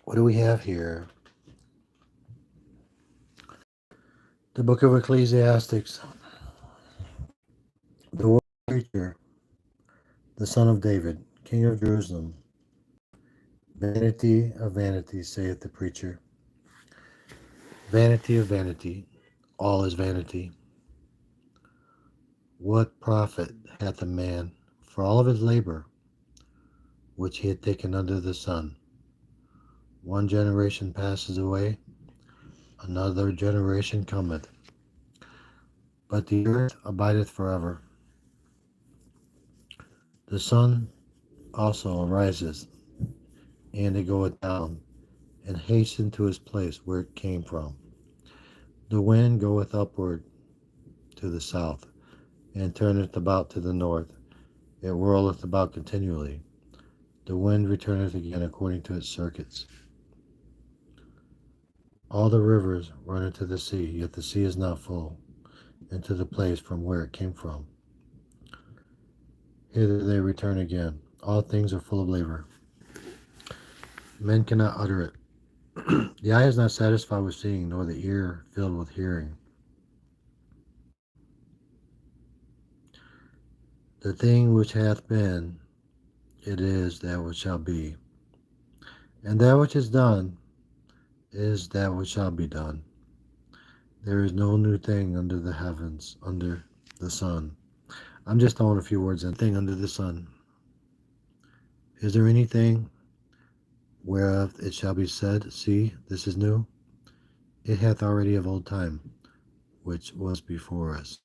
What do we have here? The book of Ecclesiastics. The word preacher, the son of David, king of Jerusalem. Vanity of vanities, saith the preacher. Vanity of vanity, all is vanity. What profit hath a man for all of his labor which he had taken under the sun? One generation passes away, another generation cometh, but the earth abideth forever. The sun also arises, and it goeth down, and hastens to his place where it came from. The wind goeth upward to the south, and turneth about to the north. It whirleth about continually. The wind returneth again according to its circuits. All the rivers run into the sea, yet the sea is not full, into the place from where it came from. Hither they return again. All things are full of labor. Men cannot utter it. The eye is not satisfied with seeing, nor the ear filled with hearing. The thing which hath been, it is that which shall be. And that which is done is that which shall be done. There is no new thing under the heavens, under the sun. I'm just throwing a few words in. Thing under the sun. Is there anything whereof it shall be said, see, this is new? It hath already of old time, which was before us.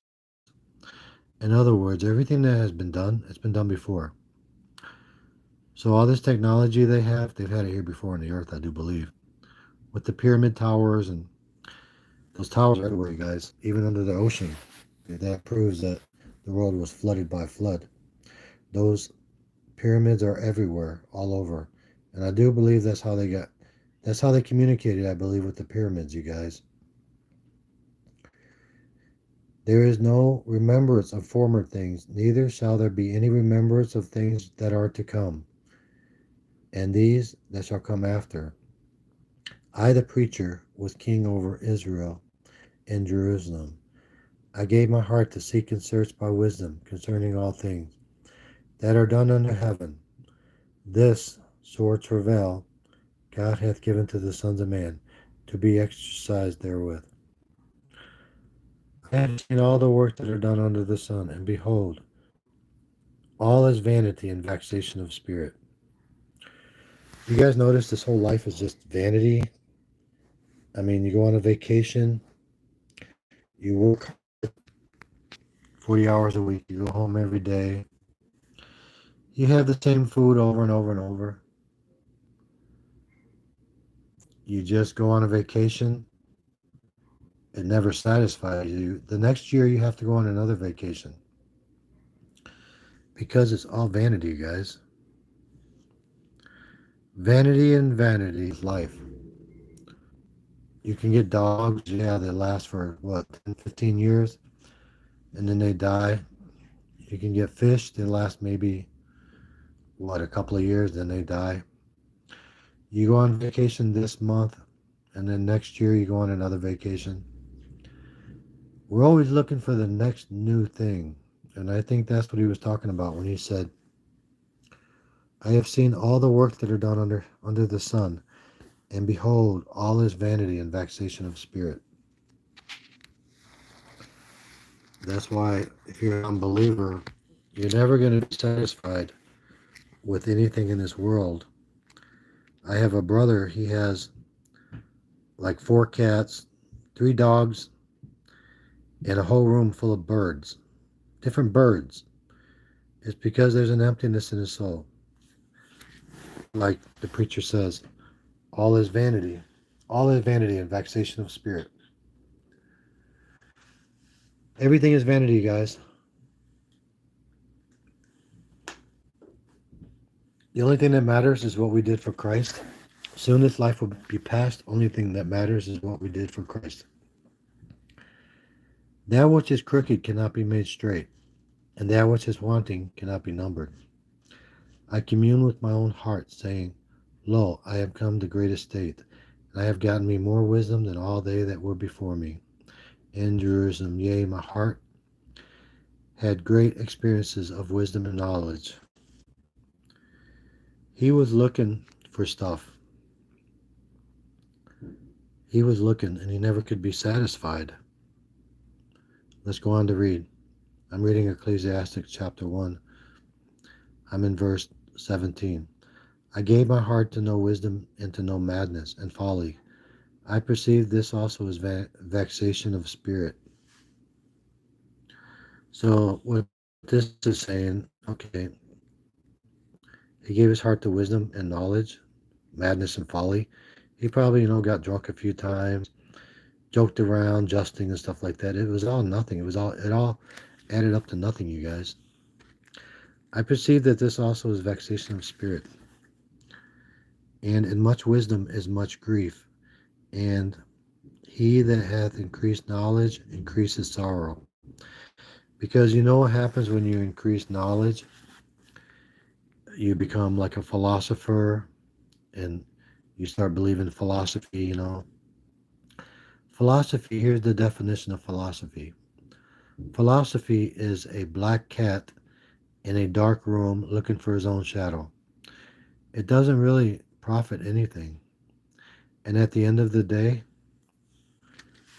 In other words, everything that has been done, it's been done before. So all this technology they've had it here before on the earth, I do believe. With the pyramid towers, and those towers are everywhere, you guys, even under the ocean. That proves that the world was flooded by flood. Those pyramids are everywhere, all over. And I do believe that's how they communicated, I believe, with the pyramids, you guys. There is no remembrance of former things, neither shall there be any remembrance of things that are to come, and these that shall come after. I, the preacher, was king over Israel and Jerusalem. I gave my heart to seek and search by wisdom concerning all things that are done under heaven. This sore travail God hath given to the sons of man, to be exercised therewith. I have seen all the work that are done under the sun, and behold, all is vanity and vexation of spirit. You guys notice this whole life is just vanity? I mean, you go on a vacation, you work 40 hours a week, you go home every day, you have the same food over and over and over. You just go on a vacation, it never satisfies you. The next year, you have to go on another vacation because it's all vanity, guys. Vanity and vanity is life. You can get dogs, yeah, they last for what, 10, 15 years, and then they die. You can get fish, they last maybe, what, a couple of years, then they die. You go on vacation this month, and then next year you go on another vacation. We're always looking for the next new thing. And I think that's what he was talking about when he said, I have seen all the work that are done under the sun, and behold, all is vanity and vexation of spirit. That's why if you're an unbeliever, you're never going to be satisfied with anything in this world. I have a brother, he has like 4 cats, 3 dogs, and a whole room full of birds, different birds. It's because there's an emptiness in his soul. Like the preacher says, all is vanity. All is vanity and vexation of spirit. Everything is vanity, guys. The only thing that matters is what we did for Christ. Soon this life will be past. Only thing that matters is what we did for Christ. That which is crooked cannot be made straight, and that which is wanting cannot be numbered. I commune with my own heart, saying, Lo, I have come to great estate, and I have gotten me more wisdom than all they that were before me. In Jerusalem, yea, my heart had great experiences of wisdom and knowledge. He was looking for stuff. He was looking, and he never could be satisfied. Let's go on to read. I'm reading Ecclesiastes chapter 1. I'm in verse 17. I gave my heart to know wisdom and to know madness and folly. I perceived this also as vexation of spirit. So what this is saying, okay, he gave his heart to wisdom and knowledge, madness and folly. He probably, got drunk a few times, joked around, jesting and stuff like that. It was all nothing. It all added up to nothing, you guys. I perceive that this also is vexation of spirit, and in much wisdom is much grief, and he that hath increased knowledge increases sorrow. Because you know what happens when you increase knowledge? You become like a philosopher, and you start believing philosophy, Philosophy, here's the definition of philosophy. Philosophy is a black cat in a dark room looking for his own shadow. It doesn't really profit anything. And at the end of the day,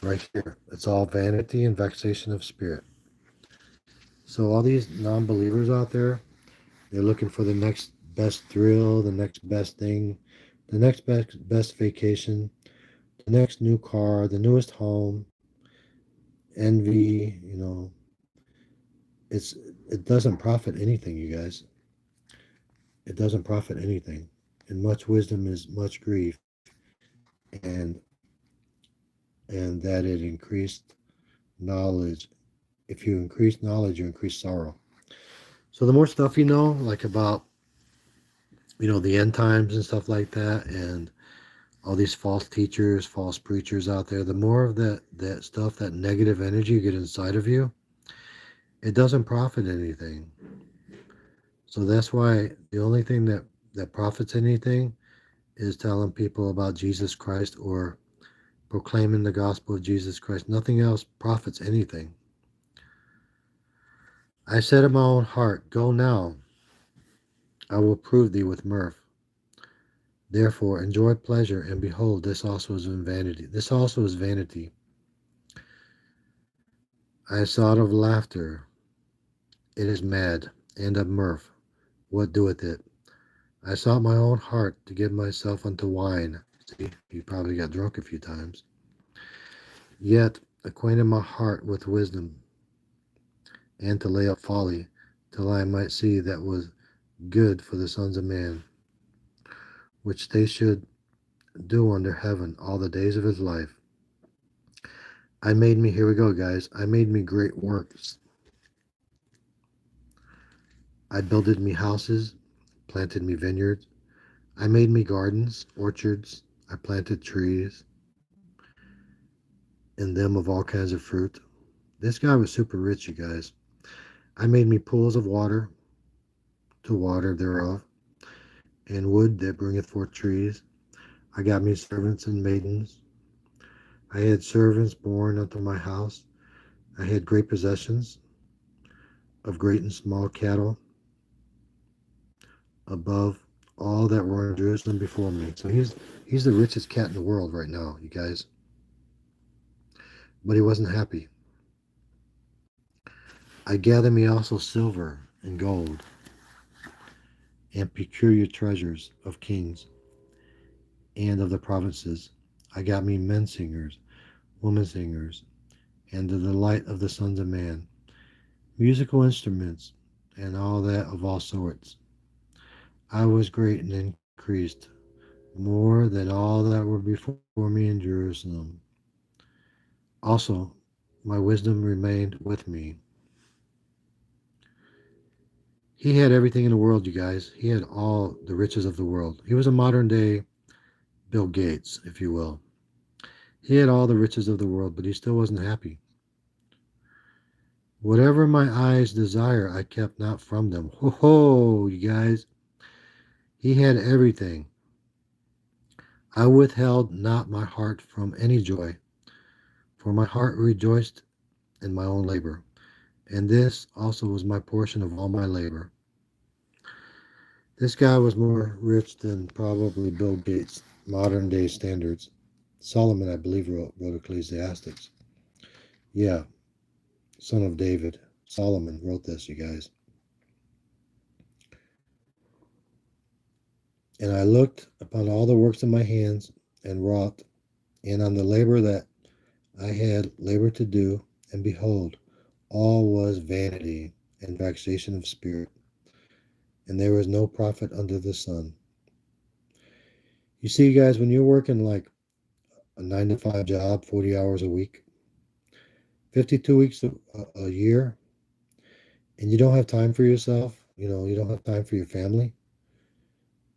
right here, it's all vanity and vexation of spirit. So all these non-believers out there, they're looking for the next best thrill, the next best thing, the next best vacation, the next new car, the newest home, envy, it's it doesn't profit anything, you guys. It doesn't profit anything. And much wisdom is much grief, and and that it increased knowledge. If you increase knowledge, you increase sorrow. So the more stuff you know, like about the end times and stuff like that, and all these false teachers, false preachers out there, the more of that stuff, that negative energy you get inside of you, it doesn't profit anything. So that's why the only thing that profits anything is telling people about Jesus Christ or proclaiming the gospel of Jesus Christ. Nothing else profits anything. I said in my own heart, go now, I will prove thee with mirth. Therefore enjoy pleasure, and behold, this also is vanity. This also is vanity. I sought of laughter, it is mad, and of mirth, what doeth it? I sought my own heart to give myself unto wine. See, you probably got drunk a few times. Yet acquainted my heart with wisdom, and to lay up folly, till I might see that was good for the sons of man, which they should do under heaven all the days of his life. I made me, here we go, guys. I made me great works. I builded me houses, planted me vineyards. I made me gardens, orchards. I planted trees, in them of all kinds of fruit. This guy was super rich, you guys. I made me pools of water to water thereof, and wood that bringeth forth trees. I got me servants and maidens. I had servants born unto my house. I had great possessions of great and small cattle above all that were in Jerusalem before me. So he's the richest cat in the world right now, you guys. But he wasn't happy. I gather me also silver and gold and peculiar treasures of kings and of the provinces. I got me men singers, women singers, and the delight of the sons of man, musical instruments, and all that of all sorts. I was great and increased more than all that were before me in Jerusalem. Also, my wisdom remained with me. He had everything in the world, you guys. He had all the riches of the world. He was a modern day Bill Gates, if you will. He had all the riches of the world, but he still wasn't happy. Whatever my eyes desire, I kept not from them. Ho ho, you guys. He had everything. I withheld not my heart from any joy, for my heart rejoiced in my own labor, and this also was my portion of all my labor. This guy was more rich than probably Bill Gates, modern day standards. Solomon, I believe, wrote Ecclesiastics. Yeah, son of David. Solomon wrote this, you guys. And I looked upon all the works of my hands and wrought, and on the labor that I had labor to do, and behold, all was vanity and vexation of spirit, and there was no profit under the sun. You see, guys, when you're working like a 9 to 5 job, 40 hours a week, 52 weeks a year, and you don't have time for yourself, you don't have time for your family,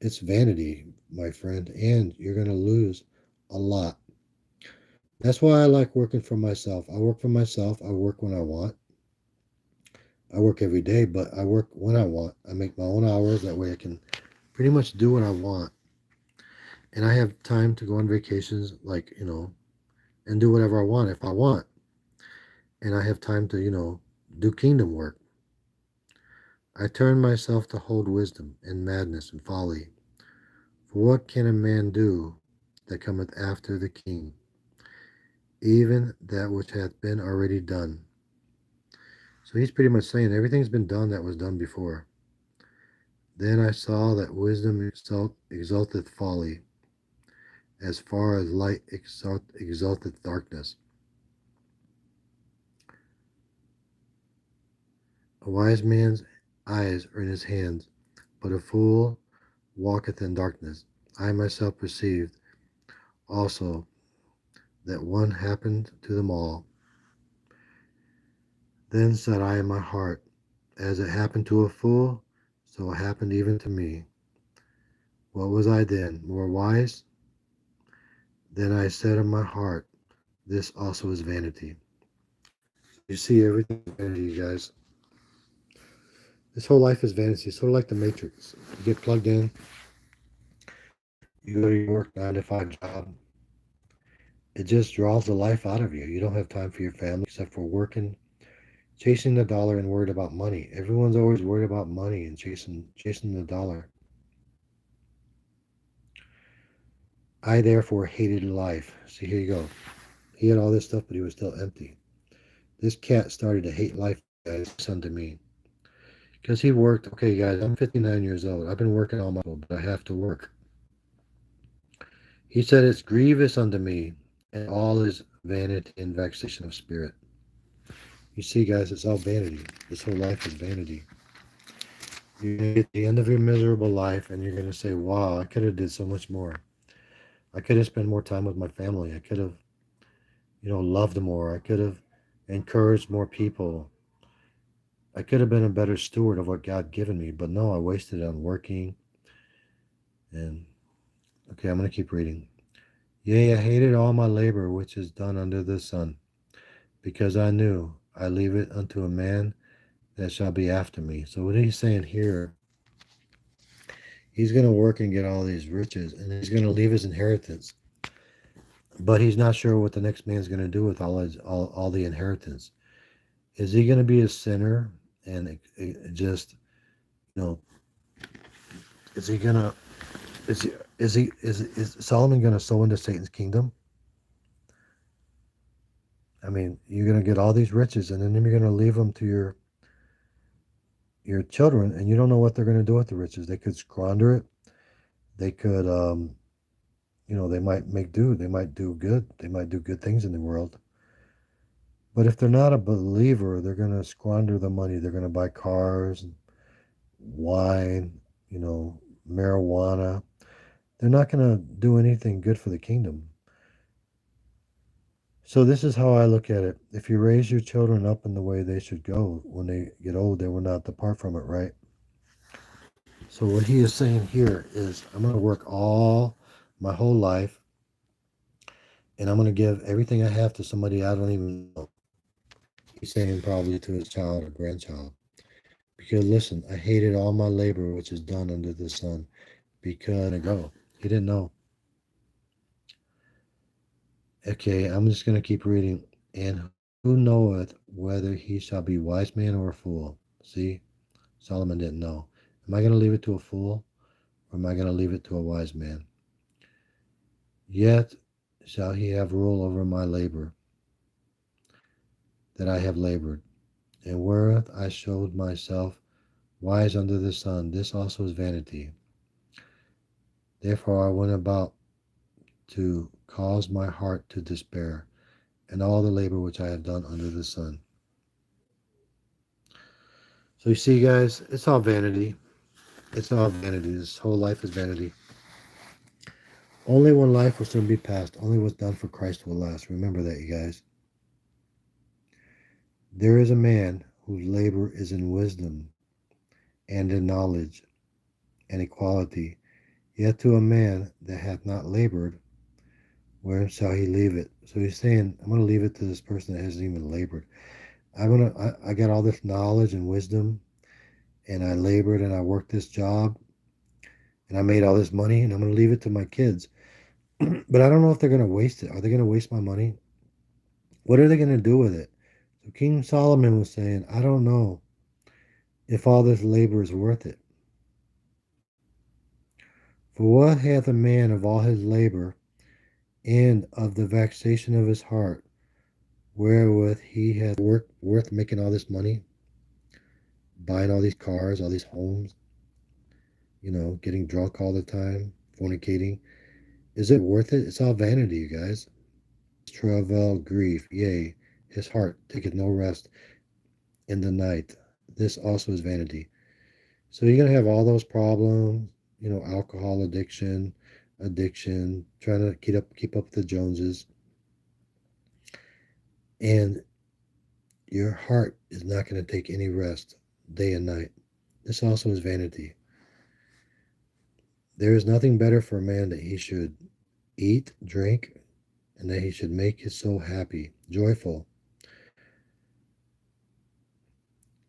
it's vanity, my friend, and you're going to lose a lot. That's why I like working for myself. I work for myself. I work when I want. I work every day, but I work when I want. I make my own hours. That way I can pretty much do what I want. And I have time to go on vacations, like, and do whatever I want if I want. And I have time to, do kingdom work. I turn myself to hold wisdom and madness and folly. For what can a man do that cometh after the king? Even that which hath been already done. So he's pretty much saying everything's been done that was done before. Then I saw that wisdom exalteth folly, as far as light exalteth darkness. A wise man's eyes are in his hands, but a fool walketh in darkness. I myself perceived also that one happened to them all. Then said I in my heart, as it happened to a fool, so it happened even to me. What was I then, more wise? Then I said in my heart, this also is vanity. So you see, everything is vanity, you guys. This whole life is vanity. It's sort of like the Matrix. You get plugged in, you go to your work 9 to 5 job. It just draws the life out of you. You don't have time for your family except for working, chasing the dollar, and worried about money. Everyone's always worried about money and chasing the dollar. I therefore hated life. See, here you go. He had all this stuff, but he was still empty. This cat started to hate life, guys, son to me. Because he worked, okay, guys, I'm 59 years old. I've been working all my life, but I have to work. He said, it's grievous unto me, and all is vanity and vexation of spirit. You see, guys, it's all vanity. This whole life is vanity. You're going to get to the end of your miserable life, and you're going to say, wow, I could have did so much more. I could have spent more time with my family. I could have, loved more. I could have encouraged more people. I could have been a better steward of what God given me, but no, I wasted it on working. And okay, I'm going to keep reading. Yea, I hated all my labor which is done under the sun, because I knew I leave it unto a man that shall be after me. So what he's saying here, he's going to work and get all these riches, and he's going to leave his inheritance. But he's not sure what the next man's going to do with all the inheritance. Is he going to be a sinner and just, you know, is he going to is Solomon going to sow into Satan's kingdom? I mean, you're going to get all these riches, and then you're going to leave them to your children, and you don't know what they're going to do with the riches. They could squander it. They could, they might make do. They might do good. They might do good things in the world. But if they're not a believer, they're going to squander the money. They're going to buy cars, wine, marijuana. They're not going to do anything good for the kingdom. So this is how I look at it. If you raise your children up in the way they should go, when they get old, they will not depart from it, right? So what he is saying here is, I'm going to work my whole life, and I'm going to give everything I have to somebody I don't even know. He's saying probably to his child or grandchild. Because listen, I hated all my labor which is done under the sun. Because he didn't know. Okay, I'm just going to keep reading. And who knoweth whether he shall be wise man or a fool? See, Solomon didn't know. Am I going to leave it to a fool or am I going to leave it to a wise man? Yet shall he have rule over my labor that I have labored, and wherewith I showed myself wise under the sun. This also is vanity. Therefore I went about to cause my heart to despair, and all the labor which I have done under the sun. So you see, guys, it's all vanity. It's all vanity. This whole life is vanity. Only one life will soon be passed. Only what's done for Christ will last. Remember that, you guys. There is a man whose labor is in wisdom and in knowledge and equality. Yet to a man that hath not labored, where shall he leave it? So he's saying, I'm going to leave it to this person that hasn't even labored. I got all this knowledge and wisdom, and I labored and I worked this job, and I made all this money, and I'm going to leave it to my kids. But I don't know if they're going to waste it. Are they going to waste my money? What are they going to do with it? So King Solomon was saying, I don't know if all this labor is worth it. For what hath a man of all his labor and of the vexation of his heart, wherewith he hath worked worth making all this money, buying all these cars, all these homes, getting drunk all the time, fornicating? Is it worth it? It's all vanity, you guys. Travail, grief, yea, his heart taketh no rest in the night. This also is vanity. So you're gonna have all those problems, alcohol addiction, trying to keep up with the Joneses, and your heart is not going to take any rest day and night. This also is vanity. There is nothing better for a man that he should eat, drink, and that he should make his soul happy, joyful.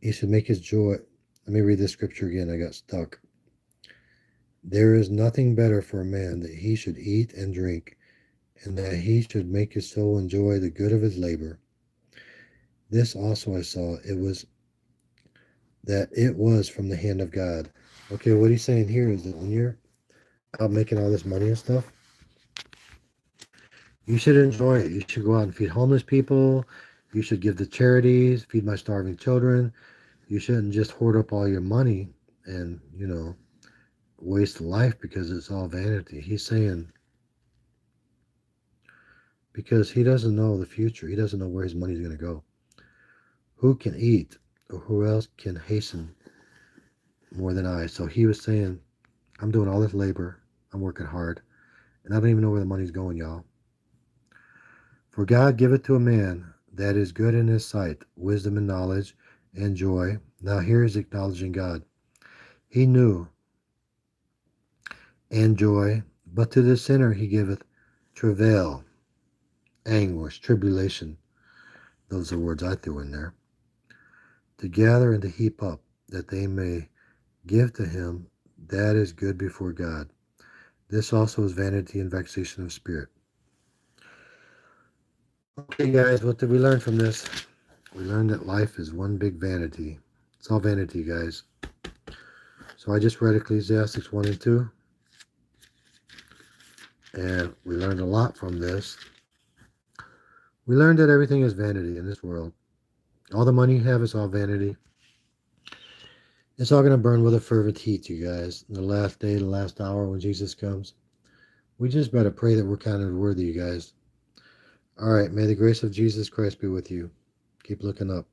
He should make his joy. Let me read this scripture again. I got stuck. There is nothing better for a man that he should eat and drink, and that he should make his soul enjoy the good of his labor. This also I saw, it was from the hand of God. Okay, what he's saying here is that when you're out making all this money and stuff, you should enjoy it. You should go out and feed homeless people. You should give to charities, feed my starving children. You shouldn't just hoard up all your money and, waste life because it's all vanity. He's saying because he doesn't know the future. He doesn't know where his money's going to go. Who can eat or who else can hasten more than I? So he was saying, I'm doing all this labor. I'm working hard. And I don't even know where the money's going, y'all. For God giveth to a man that is good in his sight, wisdom and knowledge and joy. Now here is acknowledging God. He knew and joy, but to the sinner he giveth travail, anguish, tribulation. Those are words I threw in there. To gather and to heap up, that they may give to him that is good before God. This also is vanity and vexation of spirit. Okay, guys, what did we learn from this? We learned that life is one big vanity. It's all vanity, guys. So I just read Ecclesiastes 1 and 2. And we learned a lot from this. We learned that everything is vanity in this world. All the money you have is all vanity. It's all going to burn with a fervent heat, you guys. In the last day, the last hour when Jesus comes. We just better pray that we're counted worthy, you guys. All right, may the grace of Jesus Christ be with you. Keep looking up.